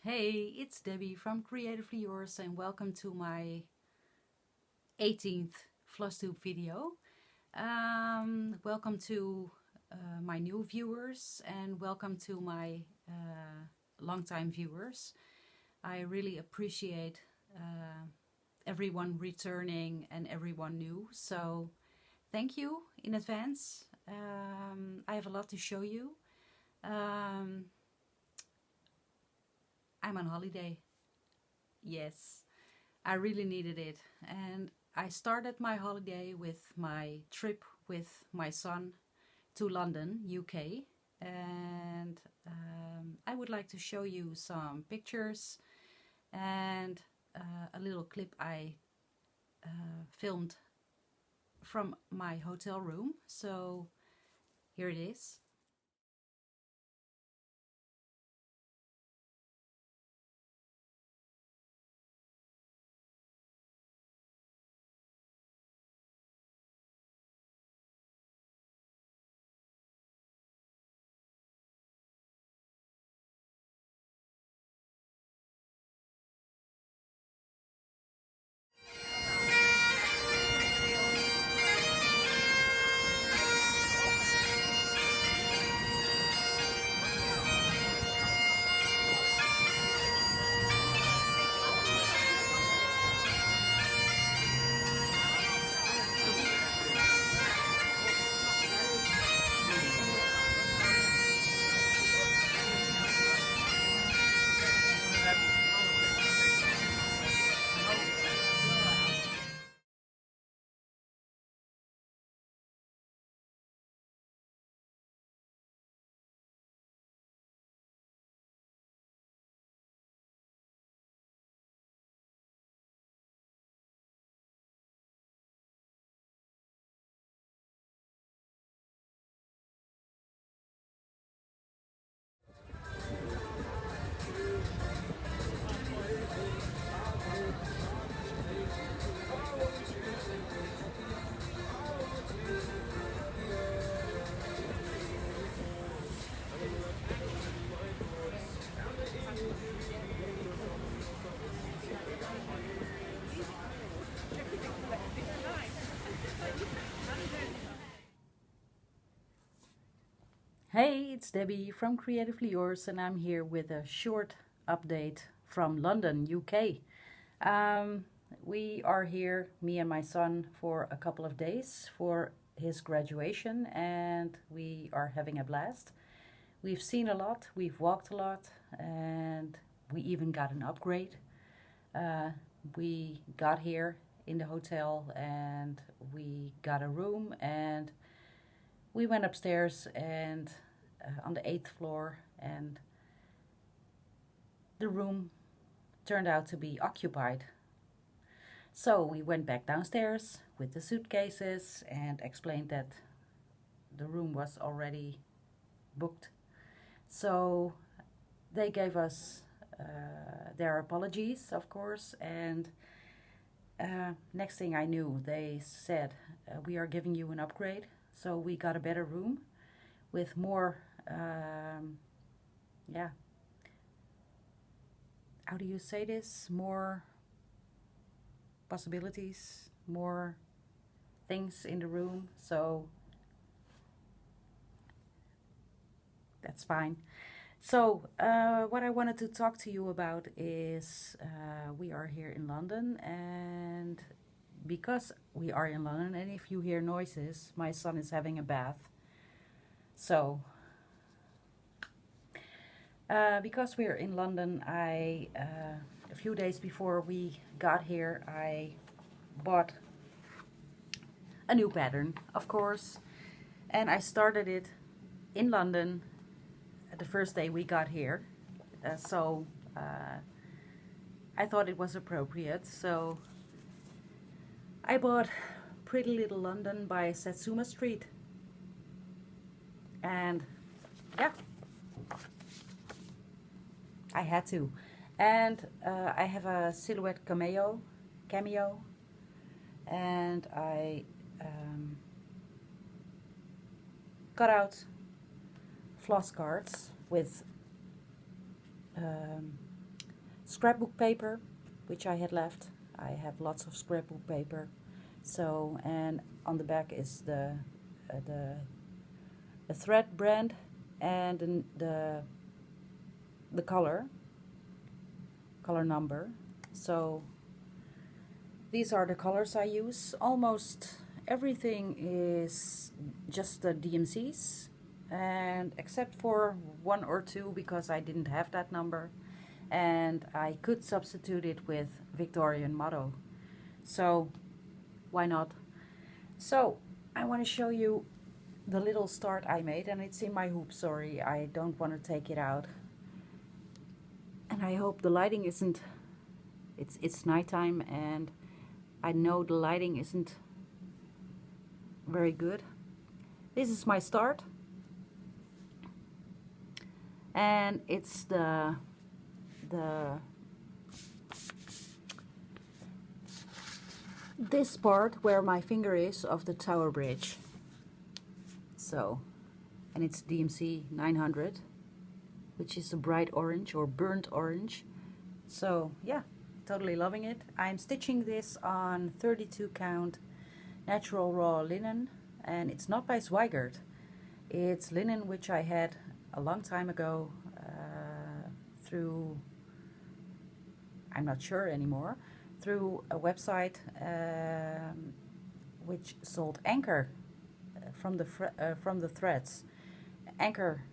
Hey, it's Debbie from Creatively Yours and welcome to my 18th Flosstube video. Welcome to my new viewers and welcome to my longtime viewers. I really appreciate everyone returning and everyone new, so thank you in advance. I have a lot to show you. I'm on holiday. Yes, I really needed it. And I started my holiday with my trip with my son to London, UK. And I would like to show you some pictures and a little clip I filmed from my hotel room. So here it is. Hey, it's Debbie from Creatively Yours and I'm here with a short update from London, UK. We are here, me and my son, for a couple of days for his graduation and we are having a blast. We've seen a lot, we've walked a lot, and we even got an upgrade. We got here in the hotel and we got a room and we went upstairs and on the 8th floor, and the room turned out to be occupied. So we went back downstairs with the suitcases and explained that the room was already booked. So they gave us their apologies, of course, and next thing I knew, they said, we are giving you an upgrade. So we got a better room with more, how do you say this? More possibilities, more things in the room. So that's fine. So what I wanted to talk to you about is we are here in London, and because we are in London, and if you hear noises, my son is having a bath. So because we're in London, a few days before we got here, I bought a new pattern, of course, and I started it in London the first day we got here. So I thought it was appropriate. So I bought Pretty Little London by Satsuma Street. And yeah, I had to. And I have a silhouette cameo, and I cut out floss cards with scrapbook paper, which I had left. I have lots of scrapbook paper. So, and on the back is the thread brand and the color number. So these are the colors I use. Almost everything is just the DMCs, and except for one or two because I didn't have that number, and I could substitute it with Victorian motto. So why not? So I want to show you the little start I made, and it's in my hoop. Sorry, I don't want to take it out. And I hope the lighting isn't, it's nighttime and I know the lighting isn't very good. This is my start, and it's this part where my finger is of the tower bridge. So, and it's DMC 900, which is a bright orange or burnt orange. So yeah, totally loving it. I'm stitching this on 32 count natural raw linen, and it's not by Zweigert. It's linen which I had a long time ago through, I'm not sure anymore, through a website which sold Anchor from the threads, Anchor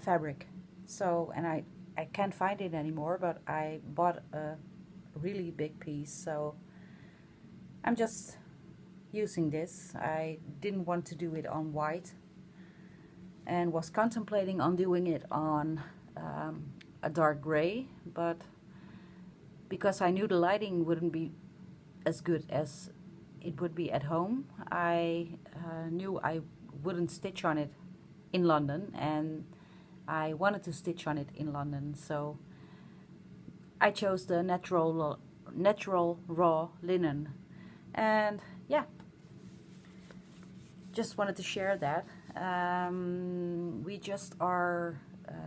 fabric. So, and I can't find it anymore, but I bought a really big piece, so I'm just using this. I didn't want to do it on white and was contemplating on doing it on a dark gray, but because I knew the lighting wouldn't be as good as it would be at home, I knew I wouldn't stitch on it in London, and I wanted to stitch on it in London, so I chose the natural raw linen. And yeah, just wanted to share that. We just are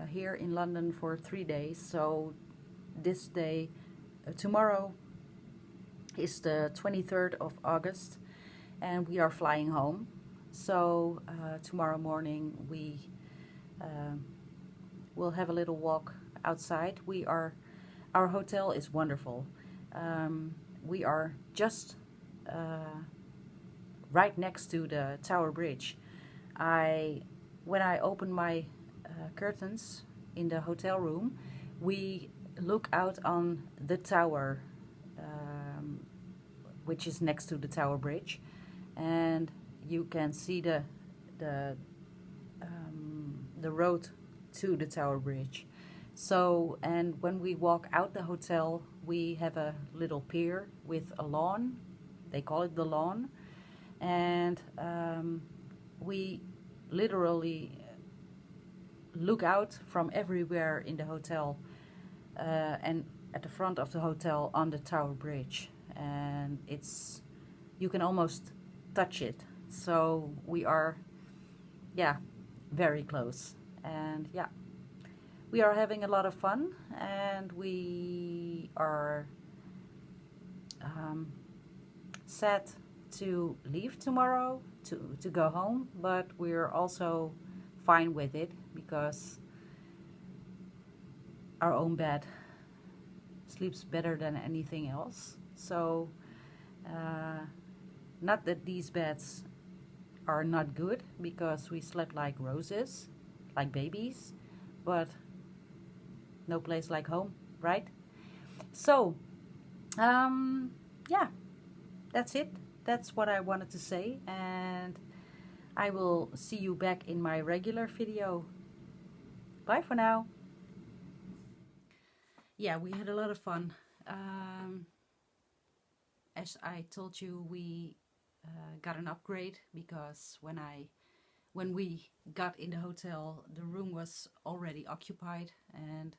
here in London for 3 days, so this day, tomorrow is the 23rd of August, and we are flying home. So tomorrow morning we will have a little walk outside. Our hotel is wonderful. We are just right next to the Tower Bridge. When I open my curtains in the hotel room, we look out on the tower, which is next to the Tower Bridge, and you can see the road to the Tower Bridge. So, and when we walk out the hotel, we have a little pier with a lawn. They call it the lawn, and we literally look out from everywhere in the hotel and at the front of the hotel on the Tower Bridge, and you can almost touch it. So we are, yeah, very close, and yeah, we are having a lot of fun, and we are sad to leave tomorrow to go home, but we're also fine with it because our own bed sleeps better than anything else. So not that these beds are not good, because we slept like roses, like babies, but no place like home, right? So yeah, that's it. That's what I wanted to say, and I will see you back in my regular video. Bye for now. Yeah, we had a lot of fun. As I told you, we got an upgrade because when we got in the hotel, the room was already occupied, and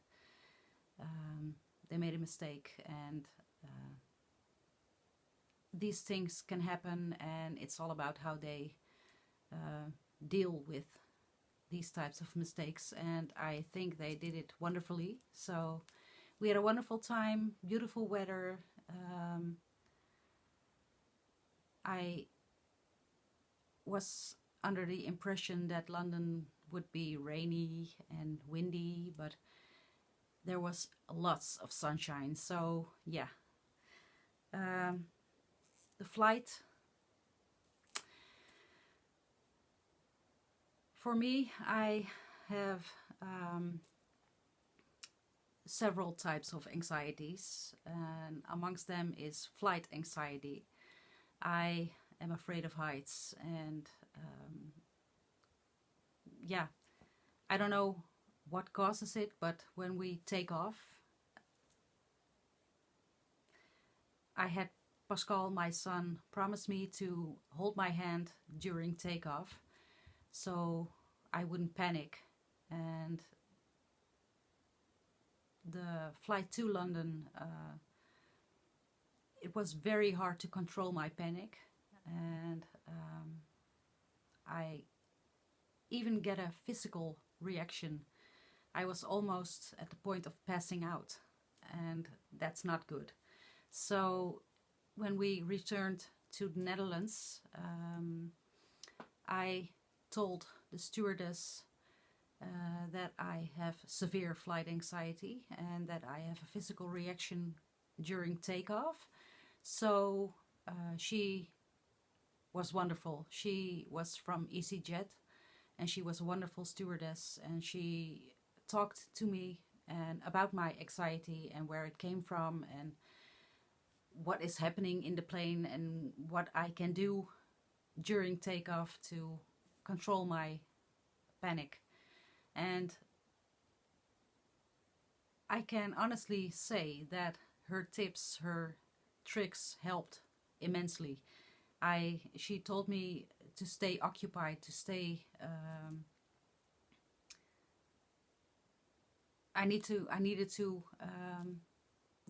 they made a mistake, and these things can happen, and it's all about how they deal with these types of mistakes, and I think they did it wonderfully. So we had a wonderful time, beautiful weather. I was under the impression that London would be rainy and windy, but there was lots of sunshine. So yeah, the flight, for me, I have several types of anxieties, and amongst them is flight anxiety. I am afraid of heights, and yeah, I don't know what causes it, but when we take off, I had Pascal, my son, promise me to hold my hand during takeoff so I wouldn't panic. And the flight to London, it was very hard to control my panic, and I even get a physical reaction. I was almost at the point of passing out, and that's not good. So when we returned to the Netherlands, I told the stewardess that I have severe flight anxiety and that I have a physical reaction during takeoff. So she was wonderful. She was from EasyJet, and she was a wonderful stewardess, and she talked to me and about my anxiety and where it came from and what is happening in the plane and what I can do during takeoff to control my panic. And I can honestly say that her tips, her tricks helped immensely. She told me to stay occupied, to stay. I needed to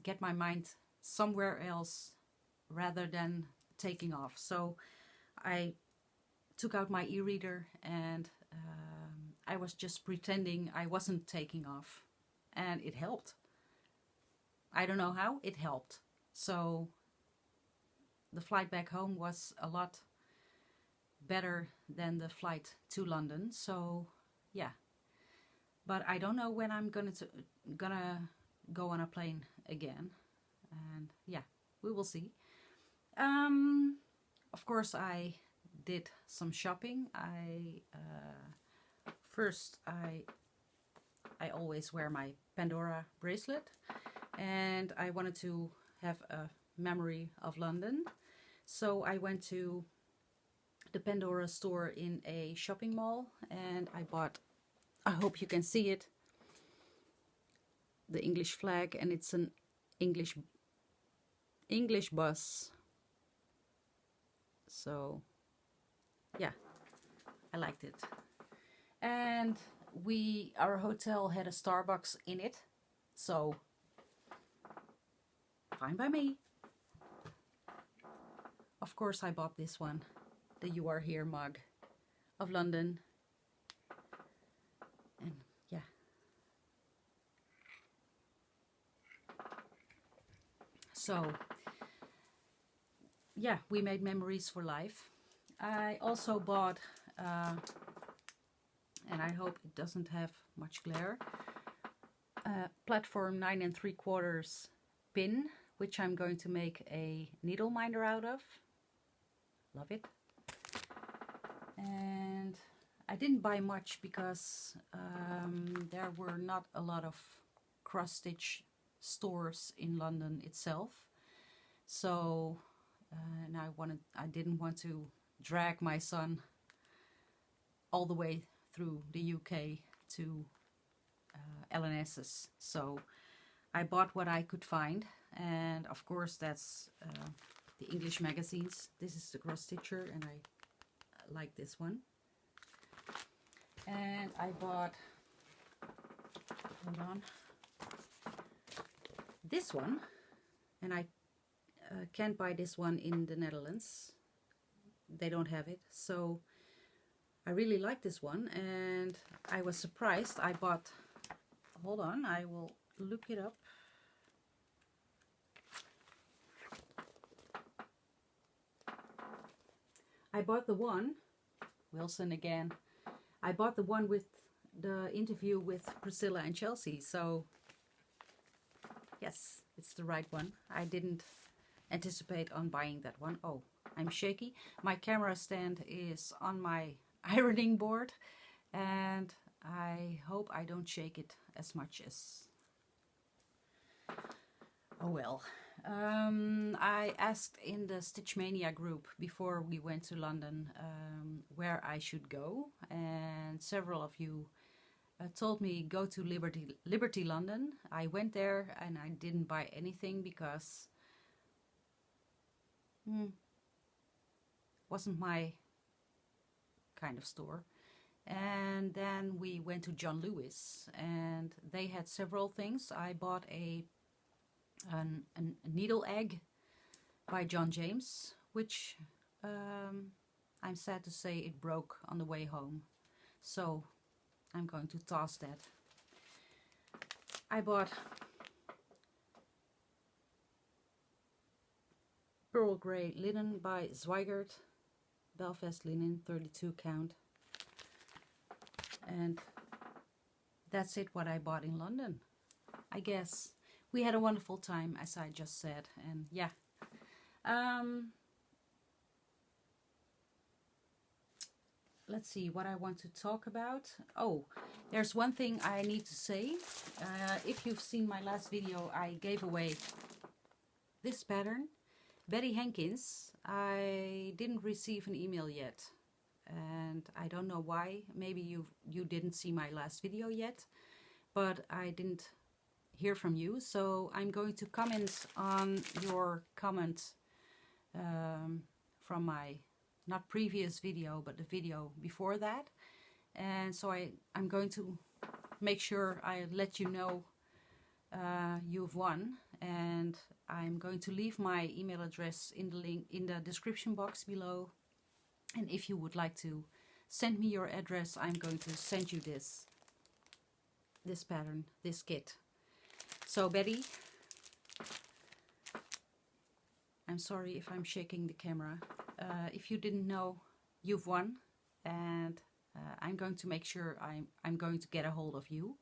get my mind somewhere else rather than taking off. So I took out my e-reader, and I was just pretending I wasn't taking off, and it helped. I don't know how, it helped. So the flight back home was a lot better than the flight to London. So yeah, but I don't know when I'm gonna go on a plane again, and yeah, we will see. Of course, I did some shopping. First I always wear my Pandora bracelet, and I wanted to have a memory of London. So I went to the Pandora store in a shopping mall, and I bought, I hope you can see it, the English flag, and it's an English bus. So yeah, I liked it. And our hotel had a Starbucks in it, so fine by me. Of course I bought this one, the You Are Here mug of London. And yeah. So yeah, we made memories for life. I also bought, and I hope it doesn't have much glare, platform 9 3/4 pin, which I'm going to make a needle minder out of. Love it. And I didn't buy much because there were not a lot of cross-stitch stores in London itself. So and I didn't want to drag my son all the way through the UK to LNS's. So I bought what I could find, and of course that's the English magazines. This is the cross stitcher, and I like this one. And I bought, hold on, this one, and I can't buy this one in the Netherlands. They don't have it, so I really like this one, and I was surprised. I bought, hold on, I will look it up. I bought the one, Wilson again, I bought the one with the interview with Priscilla and Chelsea, so yes, it's the right one. I didn't anticipate on buying that one. Oh, I'm shaky. My camera stand is on my ironing board, and I hope I don't shake it as much as... Oh well. I asked in the Stitchmania group before we went to London where I should go, and several of you told me go to Liberty London. I went there and I didn't buy anything because wasn't my kind of store. And then we went to John Lewis and they had several things. I bought a needle egg by John James, which I'm sad to say it broke on the way home, so I'm going to toss that. I bought pearl grey linen by Zweigert, Belfast linen, 32 count, and that's it what I bought in London. I guess we had a wonderful time, as I just said, and yeah. Let's see what I want to talk about. Oh, there's one thing I need to say. If you've seen my last video, I gave away this pattern, Betty Hankins. I didn't receive an email yet, and I don't know why. Maybe you didn't see my last video yet, but I didn't hear from you, so I'm going to comment on your comment from my not previous video but the video before that, and so I'm going to make sure I let you know you've won, and I'm going to leave my email address in the link in the description box below, and if you would like to send me your address, I'm going to send you this pattern, this kit. So Betty, I'm sorry if I'm shaking the camera. If you didn't know, you've won, and I'm going to make sure I'm going to get a hold of you.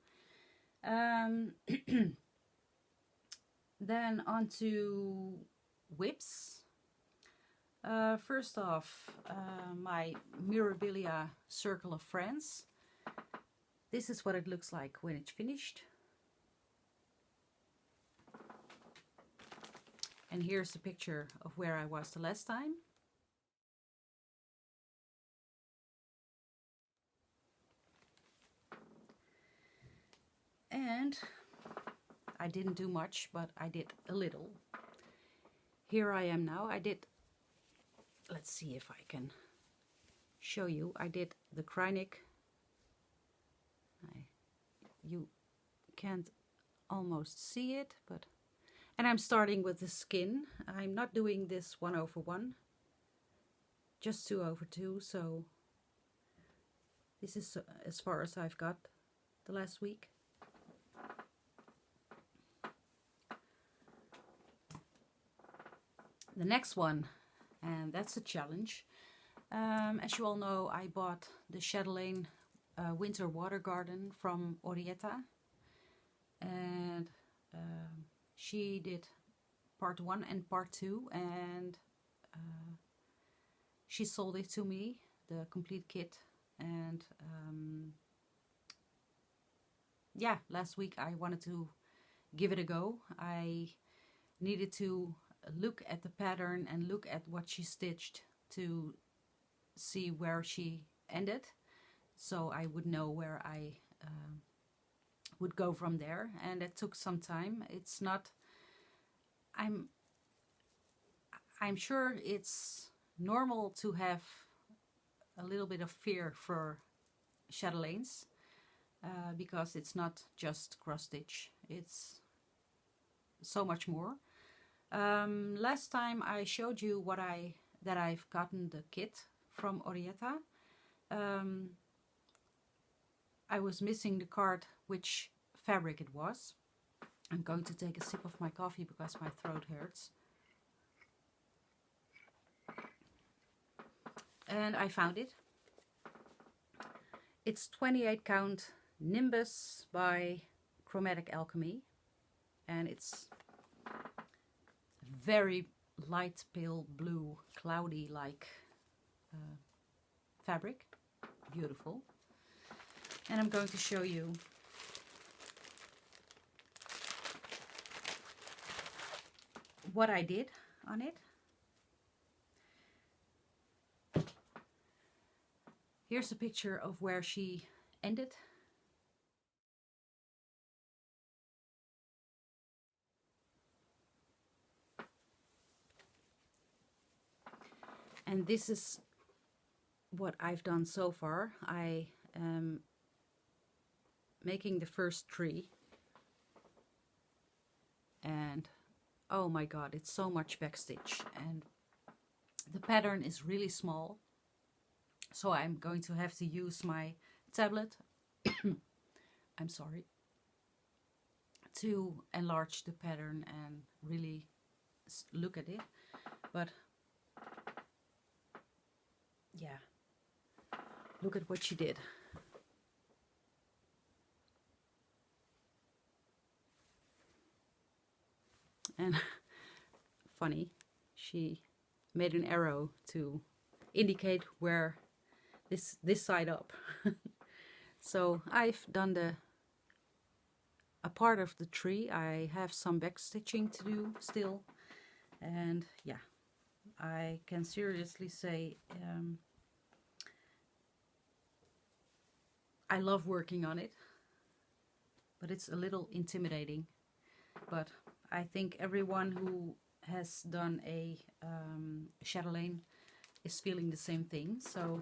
Then on to whips. First off, my Mirabilia Circle of Friends. This is what it looks like when it's finished. And here's a picture of where I was the last time. And I didn't do much, but I did a little. Here I am now. I did, let's see if I can show you. I did the Kreinik. You can't almost see it, but... And I'm starting with the skin. I'm not doing this 1/1, just 2/2, so this is as far as I've got the last week. The next one, and that's a challenge. As you all know, I bought the Chatelaine Winter Water Garden from Orietta, and she did part 1 and part 2, and she sold it to me, the complete kit. And yeah, last week I wanted to give it a go. I needed to look at the pattern and look at what she stitched to see where she ended, so I would know where I would go from there, and it took some time. It's not, I'm sure it's normal to have a little bit of fear for chatelaines, because it's not just cross stitch, it's so much more. Last time I showed you that I've gotten the kit from Orietta. I was missing the card which fabric it was. I'm going to take a sip of my coffee because my throat hurts. and I found it. It's 28 count Nimbus by Chromatic Alchemy, and it's very light pale blue, cloudy like fabric. Beautiful. And I'm going to show you what I did on it. Here's a picture of where she ended. And this is what I've done so far. I am making the first tree, and oh my god, it's so much backstitch, and the pattern is really small, so I'm going to have to use my tablet I'm sorry, to enlarge the pattern and really look at it. But yeah, look at what she did. And funny, she made an arrow to indicate where this side up. So I've done a part of the tree. I have some back stitching to do still, and yeah, I can seriously say I love working on it, but it's a little intimidating. But I think everyone who has done a chatelaine is feeling the same thing. So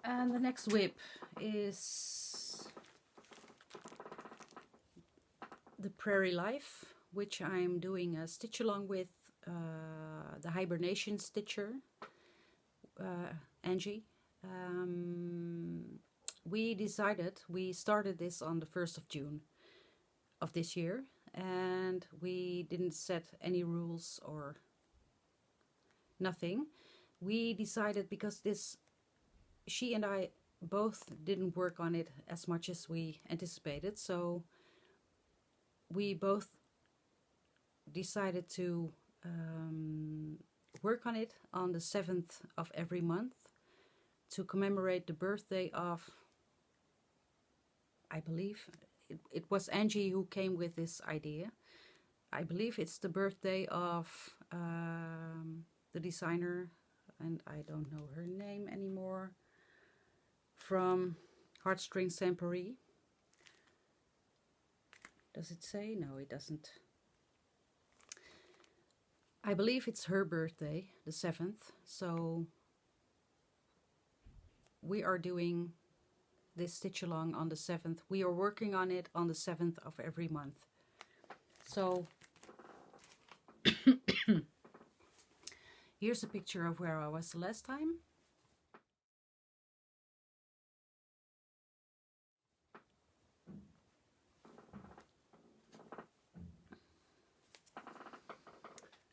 and the next whip is the Prairie Life, which I'm doing a stitch along with the Hibernation Stitcher, Angie. We started this on the 1st of June of this year, and we didn't set any rules or nothing. We decided, because she and I both didn't work on it as much as we anticipated, so we both decided to work on it on the 7th of every month to commemorate the birthday of, I believe it was Angie who came with this idea. I believe it's the birthday of the designer, and I don't know her name anymore, from Heartstring Sampery. Does it say? No, it doesn't. I believe it's her birthday, the 7th, so we are doing this stitch along on the 7th. We are working on it on the 7th of every month. So here's a picture of where I was the last time.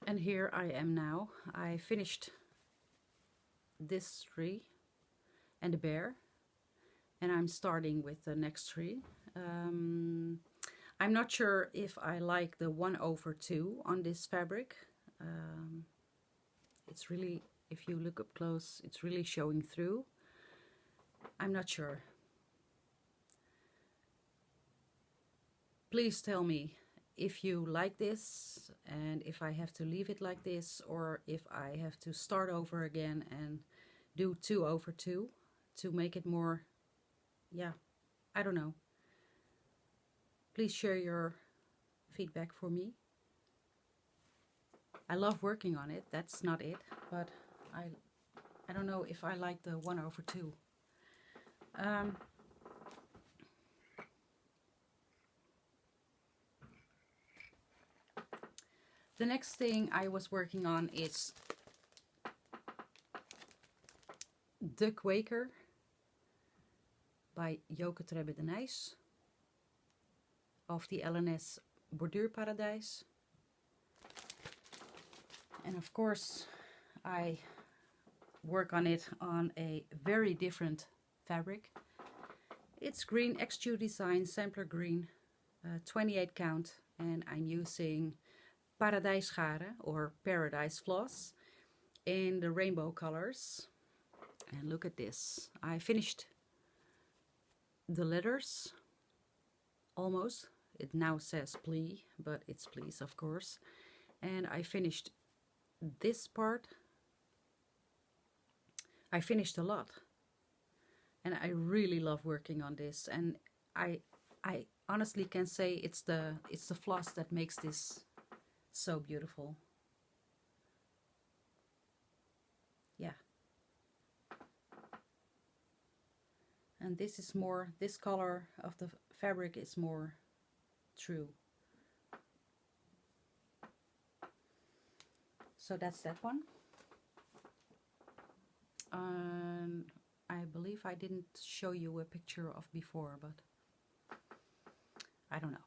And here I am now. I finished this tree and the bear, and I'm starting with the next tree. I'm not sure if I like the 1/2 on this fabric. It's really, if you look up close, it's really showing through. I'm not sure. Please tell me if you like this, and if I have to leave it like this, or if I have to start over again and do 2/2 to make it more, yeah, I don't know. Please share your feedback for me. I love working on it, that's not it, but I don't know if I like the 1/2. The next thing I was working on is The Quaker by Weaverstapestrybandsamplersal of the LNS Borduurparadijs. And of course I work on it on a very different fabric. It's green XQ Design Sampler Green, 28 count, and I'm using Paradijsgaren or Paradise Floss in the rainbow colors. And look at this. I finished the letters almost. It now says plea, but it's please of course. And I finished this part. I finished a lot. And I really love working on this, and I honestly can say it's the floss that makes this so beautiful. Yeah. And this is more, this color of the fabric is more true. So that's that one. I believe I didn't show you a picture of before, but I don't know.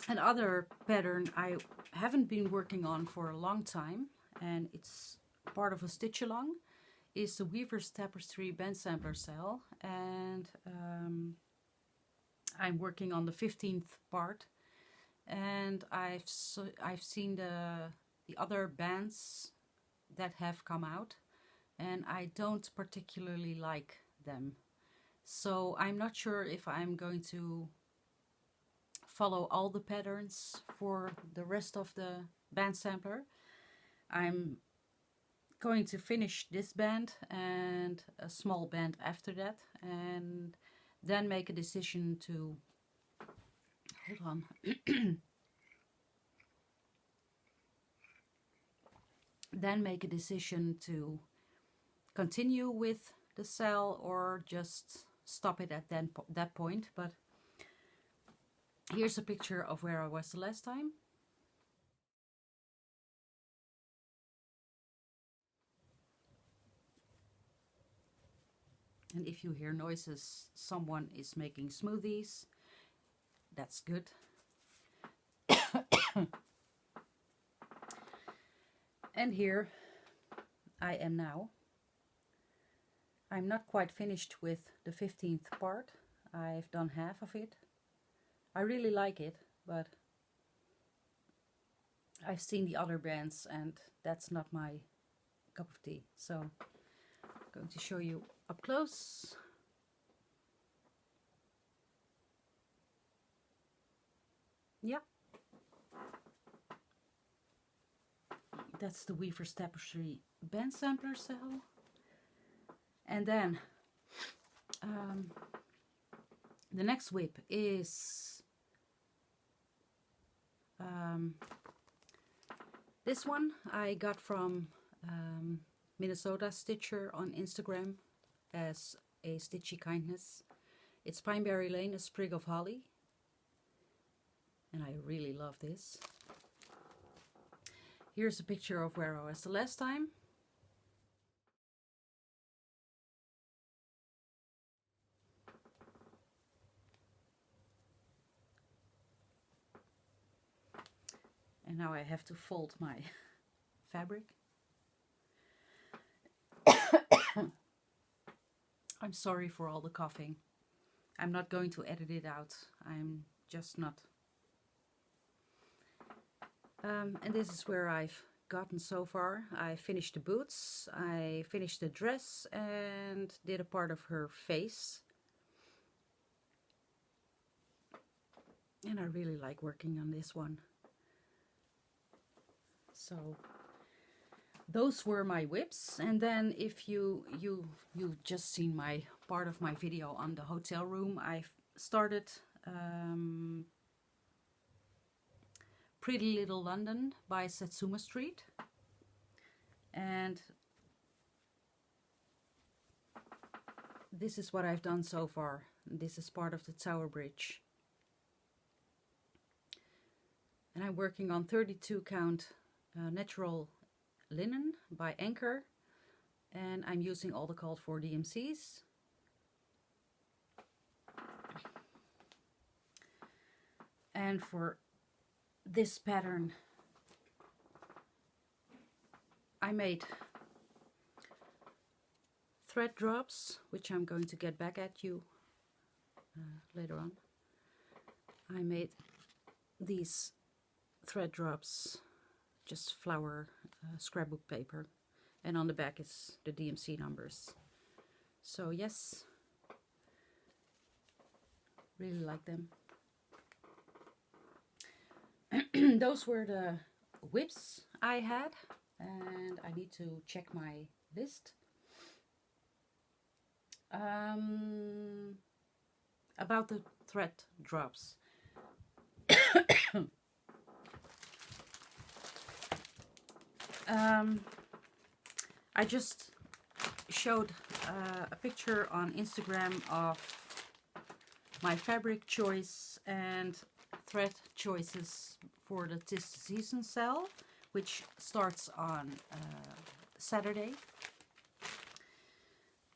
Another pattern I haven't been working on for a long time, and it's part of a stitch along, is the Weaverstapestrybandsamplersal, and I'm working on the 15th part, and I've seen the other bands that have come out, and I don't particularly like them. So I'm not sure if I'm going to follow all the patterns for the rest of the band sampler. I'm going to finish this band and a small band after that, and then make a decision to, hold on, then make a decision to continue with the cell or just stop it at that point. But here's a picture of where I was the last time. And if you hear noises, someone is making smoothies. That's good. And here I am now. I'm not quite finished with the 15th part. I've done half of it. I really like it, but I've seen the other bands and that's not my cup of tea. So I'm going to show you up close. Yeah. That's the Weaverstapestrybandsamplersal. And then the next whip is this one I got from Minnesota Stitcher on Instagram as a stitchy kindness. It's Pineberry Lane, a sprig of holly, and I really love this. Here's a picture of where I was the last time. And now I have to fold my fabric. I'm sorry for all the coughing. I'm not going to edit it out. I'm just not. And this is where I've gotten so far. I finished the boots, I finished the dress and did a part of her face. And I really like working on this one. So those were my whips. And then if you've just seen my part of my video on the hotel room, I've started Pretty Little London by Satsuma Street, and this is what I've done so far. This is part of the Tower Bridge, and I'm working on 32 count natural linen by Anchor, and I'm using all the called for DMCs. And for this pattern I made thread drops, which I'm going to get back at you later on. I made these thread drops, just flower scrapbook paper, and on the back is the DMC numbers. So yes, really like them. Those were the whips I had, and I need to check my list. About the thread drops. I just showed a picture on Instagram of my fabric choice and thread choices for the This Season sale, which starts on Saturday.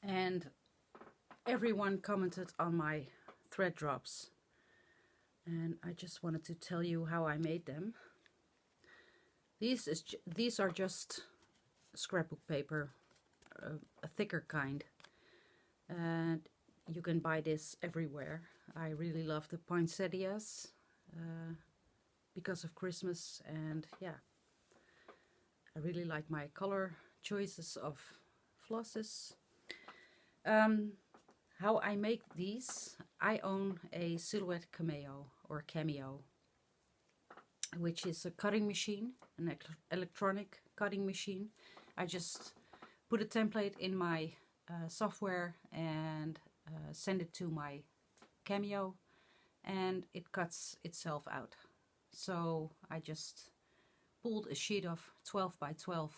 And everyone commented on my thread drops, and I just wanted to tell you how I made them. These are just scrapbook paper, a thicker kind, and you can buy this everywhere. I really love the poinsettias because of Christmas, and yeah, I really like my color choices of flosses. How I make these, I own a Silhouette Cameo, or Cameo, which is a cutting machine, an electronic cutting machine. I just put a template in my software and send it to my Cameo, and it cuts itself out. So I just pulled a sheet of 12 by 12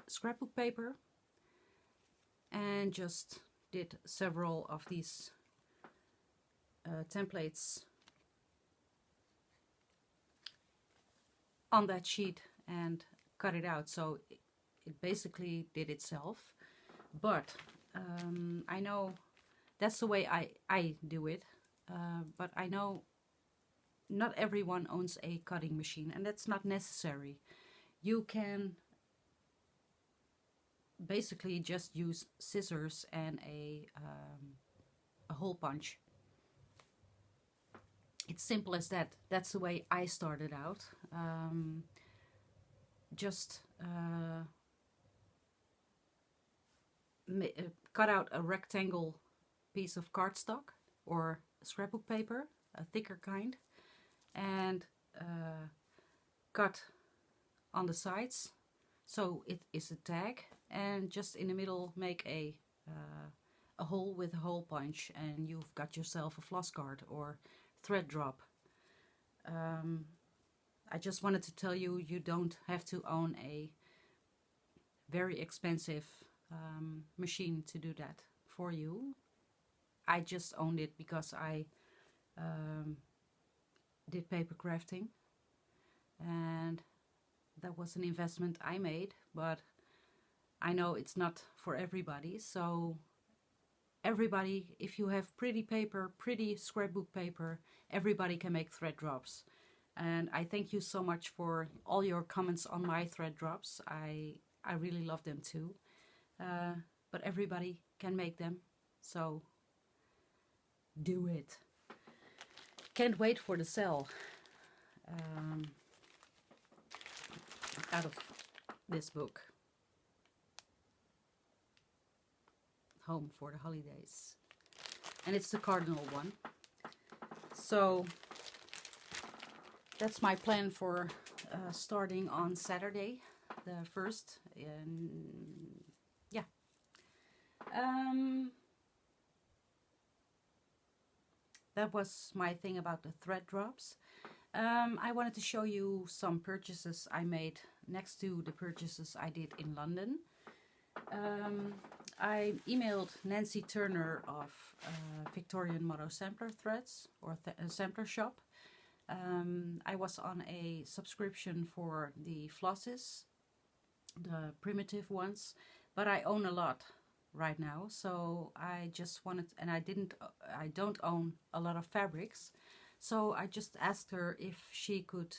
scrapbook paper and just did several of these templates on that sheet and cut it out. So it basically did itself. But I know that's the way I do it. But I know not everyone owns a cutting machine, and that's not necessary. You can basically just use scissors and a hole punch. It's simple as that. That's the way I started out. Just cut out a rectangle piece of cardstock or scrapbook paper, a thicker kind, and cut on the sides so it is a tag, and just in the middle make a hole with a hole punch, and you've got yourself a floss card or thread drop. I just wanted to tell you, you don't have to own a very expensive machine to do that for you. I just owned it because I did paper crafting, and that was an investment I made, but I know it's not for everybody. So everybody, if you have pretty paper, pretty scrapbook paper, everybody can make thread drops. And I thank you so much for all your comments on my thread drops. I really love them too. But everybody can make them, so do it. Can't wait for the sale out of this book, Home for the Holidays, and it's the cardinal one. So that's my plan for starting on Saturday the 1st, and yeah. That was my thing about the thread drops. I wanted to show you some purchases I made next to the purchases I did in London. I emailed Nancy Turner of Victorian Motto Sampler Threads, or Sampler Shop. I was on a subscription for the flosses, the primitive ones, but I own a lot right now, so I just wanted, and I don't own a lot of fabrics, so I just asked her if she could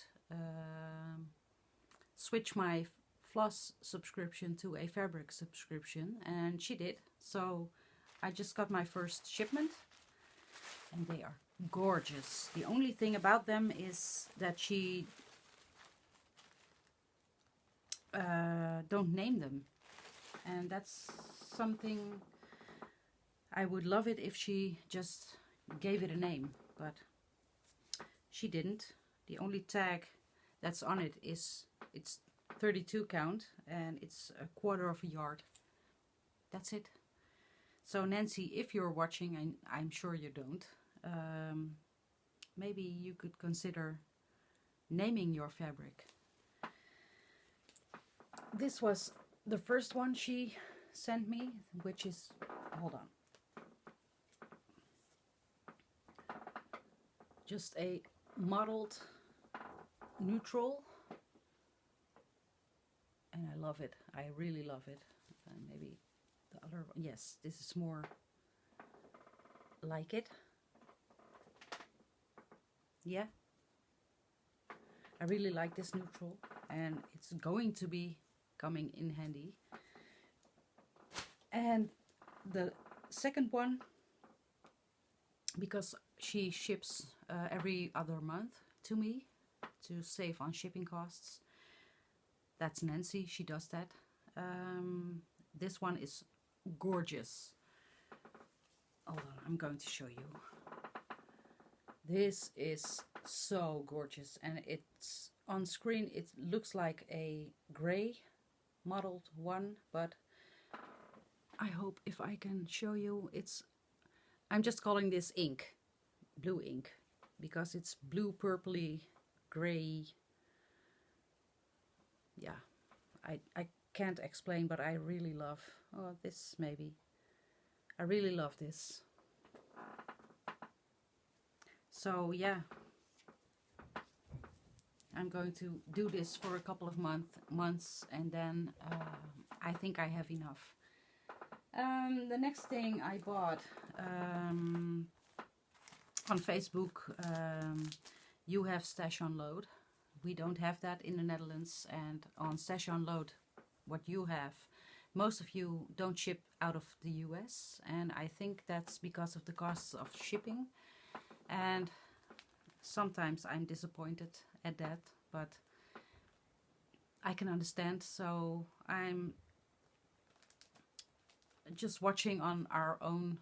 switch my floss subscription to a fabric subscription, and she did. So I just got my first shipment, and they are gorgeous. The only thing about them is that she don't name them, and that's something. I would love it if she just gave it a name, but she didn't. The only tag that's on it is it's 32 count and it's a 1/4 yard. That's it. So Nancy, if you're watching, and I'm sure you don't, maybe you could consider naming your fabric. This was the first one she sent me, which is, hold on, just a mottled neutral, and I love it. I really love it. Maybe the other one, yes, this is more like it. Yeah, I really like this neutral, and it's going to be coming in handy. And the second one, because she ships every other month to me to save on shipping costs. That's Nancy, she does that. This one is gorgeous. Hold on, I'm going to show you. This is so gorgeous, and it's on screen, it looks like a gray mottled one, but I hope if I can show you, I'm just calling this ink, blue ink, because it's blue, purpley, gray. Yeah, I can't explain, but I really love, oh, this maybe. I really love this. So yeah, I'm going to do this for a couple of months, and then I think I have enough. The next thing I bought on Facebook, you have Stash Unload. We don't have that in the Netherlands, and on Stash Unload, what you have, most of you don't ship out of the US, and I think that's because of the costs of shipping, and sometimes I'm disappointed at that, but I can understand. So I'm just watching on our own,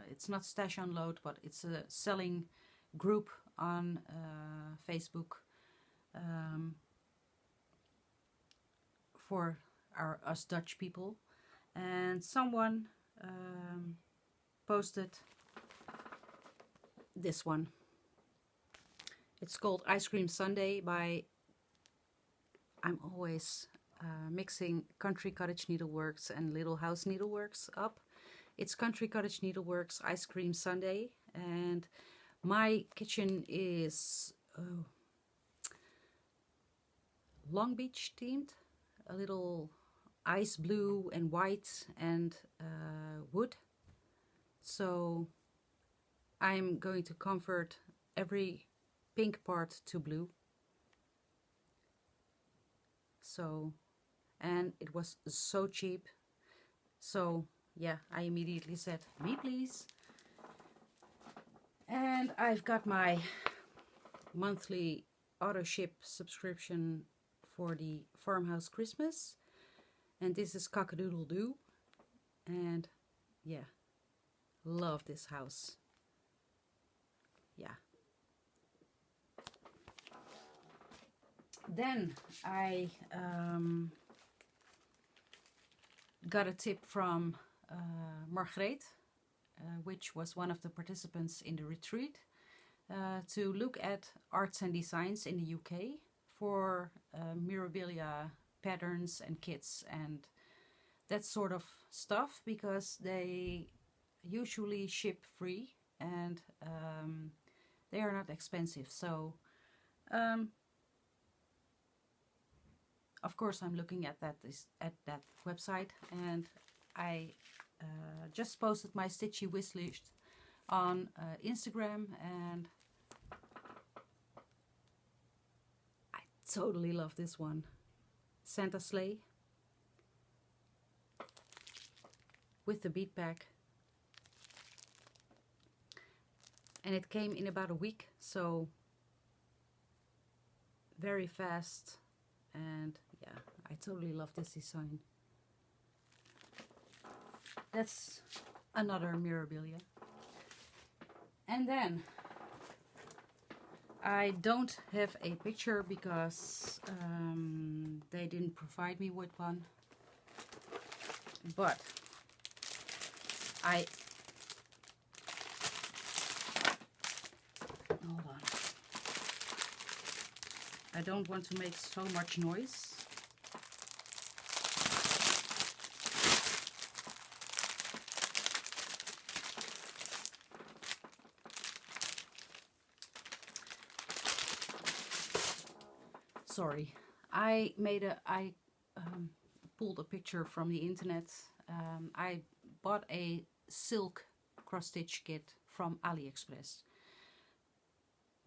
it's not Stash Unload, but it's a selling group on Facebook for us Dutch people, and someone posted this one. It's called Ice Cream Sundae by, I'm always mixing Country Cottage Needleworks and Little House Needleworks up. It's Country Cottage Needleworks Ice Cream Sundae, and my kitchen is Long Beach themed, a little ice blue and white and wood. So I'm going to convert every pink part to blue. So, and it was so cheap. So yeah, I immediately said, me please. And I've got my monthly auto ship subscription for the Farmhouse Christmas, and this is Cock-a-doodle-doo, and yeah, love this house. Yeah. Then I got a tip from Margreet, which was one of the participants in the retreat, to look at arts and designs in the UK for mirabilia patterns and kits and that sort of stuff, because they usually ship free and they are not expensive. So of course I'm looking at that website, and I just posted my stitchy wish list on Instagram, and I totally love this one. Santa Sleigh, with the bead pack. And it came in about a week, so very fast. And yeah, I totally love this design. That's another memorabilia. And then I don't have a picture because they didn't provide me with one. But hold on. I don't want to make so much noise. Sorry, I pulled a picture from the internet. I bought a silk cross stitch kit from AliExpress,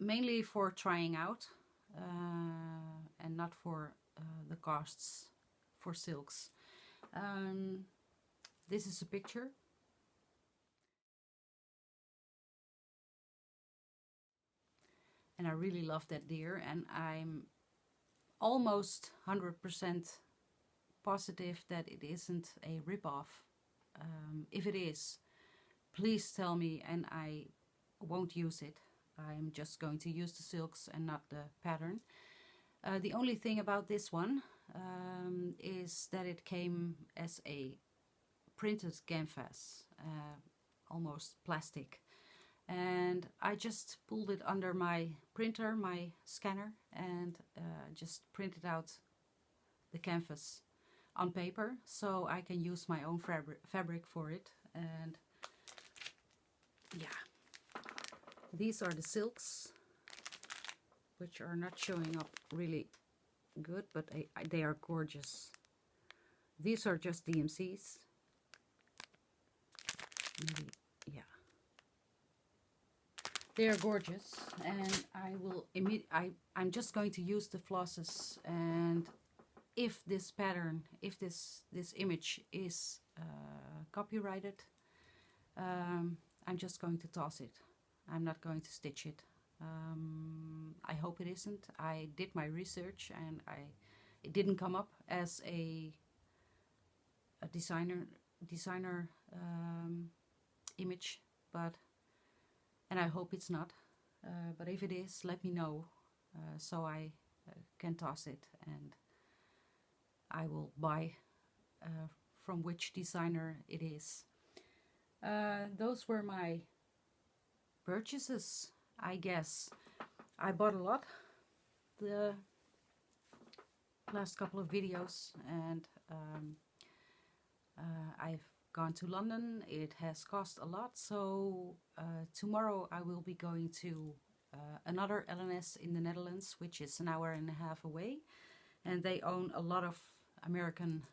mainly for trying out and not for the costs for silks. This is a picture. And I really love that deer, and I'm almost 100% positive that it isn't a ripoff. If it is, please tell me and I won't use it. I'm just going to use the silks and not the pattern. The only thing about this one is that it came as a printed canvas, almost plastic. And I just pulled it under my printer, my scanner, and just printed out the canvas on paper, so I can use my own fabric for it. And yeah, these are the silks, which are not showing up really good, but they are gorgeous. These are just DMCs. Maybe, yeah. They are gorgeous, and I'm just going to use the flosses, and if this pattern, if this image is copyrighted, I'm just going to toss it. I'm not going to stitch it. I hope it isn't. I did my research, and it didn't come up as a designer image, and I hope it's not. But if it is, let me know so I can toss it, and I will buy from which designer it is. Those were my purchases, I guess. I bought a lot the last couple of videos, and I've gone to London. It has cost a lot, so tomorrow I will be going to another LNS in the Netherlands, which is an hour and a half away, and they own a lot of American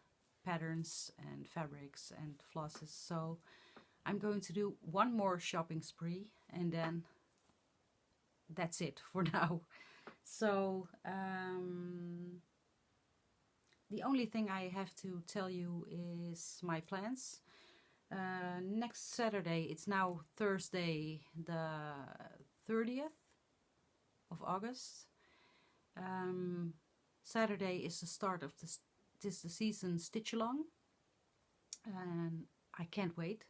patterns and fabrics and flosses. So I'm going to do one more shopping spree, and then that's it for now. So the only thing I have to tell you is my plans. Next Saturday, it's now Thursday the 30th of August. Saturday is the start of the season stitch along, and I can't wait.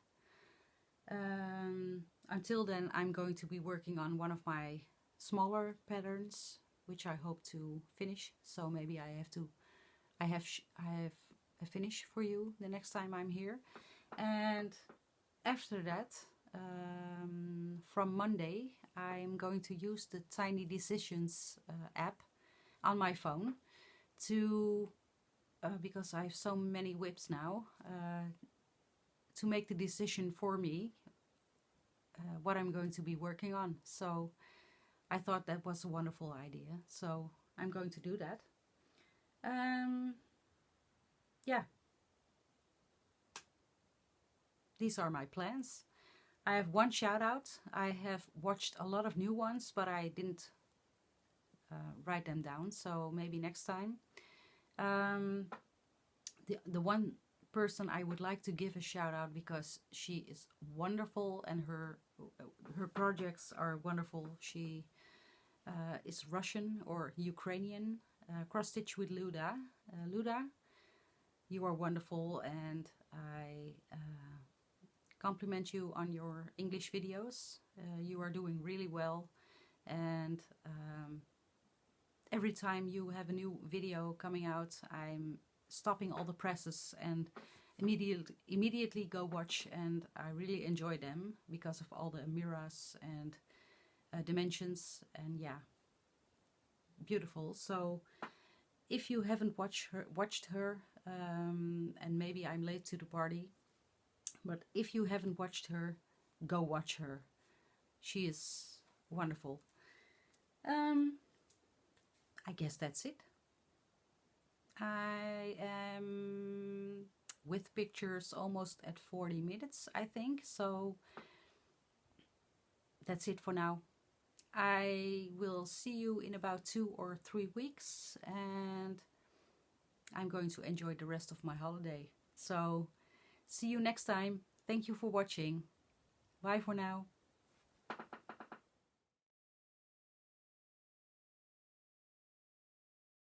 Until then, I'm going to be working on one of my smaller patterns, which I hope to finish. So maybe I have a finish for you the next time I'm here. And after that, from Monday, I'm going to use the Tiny Decisions app on my phone to, because I have so many whips now, to make the decision for me what I'm going to be working on. So I thought that was a wonderful idea, so I'm going to do that. Yeah, these are my plans. I have one shout out. I have watched a lot of new ones, but I didn't write them down, so maybe next time. The one person I would like to give a shout out because she is wonderful and her projects are wonderful. She is Russian or Ukrainian. Cross stitch with Luda. Luda, you are wonderful, and I compliment you on your English videos. You are doing really well, and every time you have a new video coming out, I'm stopping all the presses and immediately go watch, and I really enjoy them because of all the mirrors and dimensions, and yeah, beautiful. So if you haven't watched her, and maybe I'm late to the party, but if you haven't watched her, go watch her. She is wonderful. I guess that's it. I am with pictures almost at 40 minutes, I think, so that's it for now. I will see you in about 2 or 3 weeks, and I'm going to enjoy the rest of my holiday. So see you next time. Thank you for watching. Bye for now.